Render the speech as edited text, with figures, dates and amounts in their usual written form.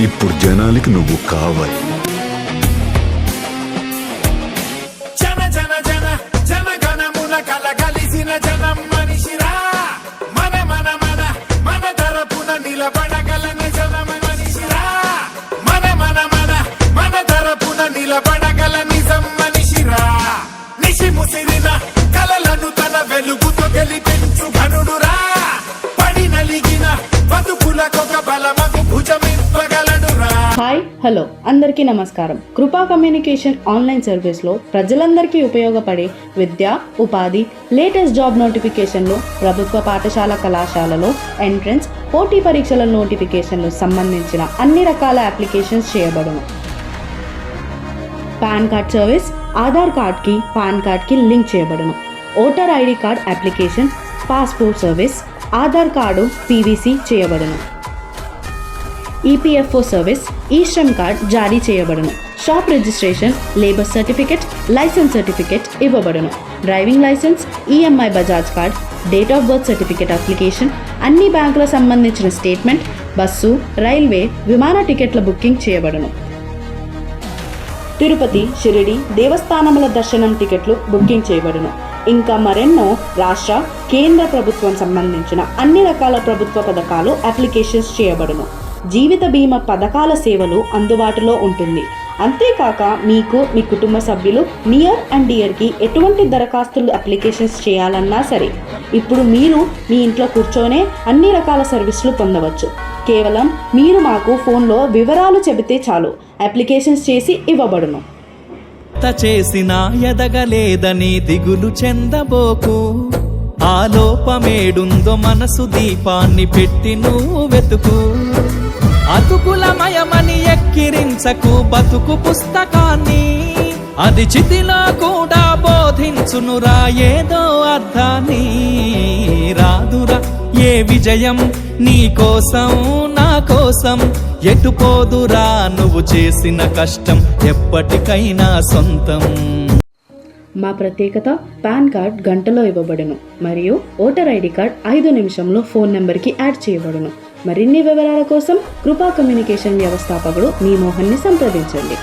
ఇప్పుడు జనాలకి నువ్వు కావాలి. జన జన జన జన గణమున కలగలిసిన జనం మనిషిరా, మన మన మన మన తరపున నిలబడగలన జనం మనిషిరా, మన మన మన మన తరపున నిలబడగల నిజం మనిషిరా. నిశి ముసిరిన కలలను తన వెలుగుతో గెలిపించు ఘనుడురా, పడి నలిగిన బతుకులకొక బలమగు భుజమివ్వగలడురా. హాయ్ హలో అందరికీ నమస్కారం. కృపా కమ్యూనికేషన్ ఆన్లైన్ సర్వీస్లో ప్రజలందరికీ ఉపయోగపడే విద్య, ఉపాధి, లేటెస్ట్ జాబ్ నోటిఫికేషన్లు, ప్రభుత్వ పాఠశాల కళాశాలలో ఎంట్రన్స్, పోటీ పరీక్షల నోటిఫికేషన్లు సంబంధించిన అన్ని రకాల అప్లికేషన్స్ చేయబడును. పాన్ కార్డ్ సర్వీస్, ఆధార్ కార్డ్కి పాన్ కార్డ్కి లింక్ చేయబడును. Voter ID card application, passport service, Aadhaar card PVC చేయబడును. EPFO service, e Shram card జారీ చేయబడును. Shop registration, labour certificate, licence certificate ఇవ్వబడును. Driving licence, EMI Bajaj card, date of birth certificate application, అన్ని బ్యాంకులకు సంబంధించిన స్టేట్మెంట్, బస్సు, రైల్వే, విమాన టికెట్ల బుకింగ్ చేయబడును. తిరుపతి, షిరిడి దేవస్థానముల దర్శనం టికెట్లు బుకింగ్ చేయబడును. ఇంకా మరెన్నో రాష్ట్ర, కేంద్ర ప్రభుత్వం సంబంధించిన అన్ని రకాల ప్రభుత్వ పథకాలు అప్లికేషన్స్ చేయబడును. జీవిత బీమా పథకాల సేవలు అందుబాటులో ఉంటుంది. అంతేకాక మీకు మీ కుటుంబ సభ్యులు నియర్ అండ్ డియర్కి ఎటువంటి దరఖాస్తులు అప్లికేషన్స్ చేయాలన్నా సరే ఇప్పుడు మీరు మీ ఇంట్లో కూర్చొనే అన్ని రకాల సర్వీసులు పొందవచ్చు. కేవలం మీరు మాకు ఫోన్లో వివరాలు చెబితే చాలు, అప్లికేషన్స్ చేసి ఇవ్వబడును. చేసినా ఎదగలేదని దిగులు చెందబోకు, ఆ లోపమేడుందో మనసు దీపాన్ని పెట్టి నువ్వు వెతుకు. అతుకులమయమని ఎక్కిరించకు బతుకు పుస్తకాన్ని, అది చితిలో కూడా బోధించునురా ఏదో అర్థాన్ని. రాదురా ఏ విజయం నీ కోసం నా కోసం, ఎటుపోదురా నువ్వు చేసిన కష్టం ఎప్పటికైనా సొంతం. మా ప్రత్యేకత పాన్ కార్డ్ గంటలో ఇవ్వబడును మరియు ఓటర్ ఐడి కార్డ్ 5 నిమిషంలో ఫోన్ నెంబర్కి యాడ్ చేయబడును. మరిన్ని వివరాల కోసం కృపా కమ్యూనికేషన్ వ్యవస్థాపకుడు మీ మోహన్ని సంప్రదించండి.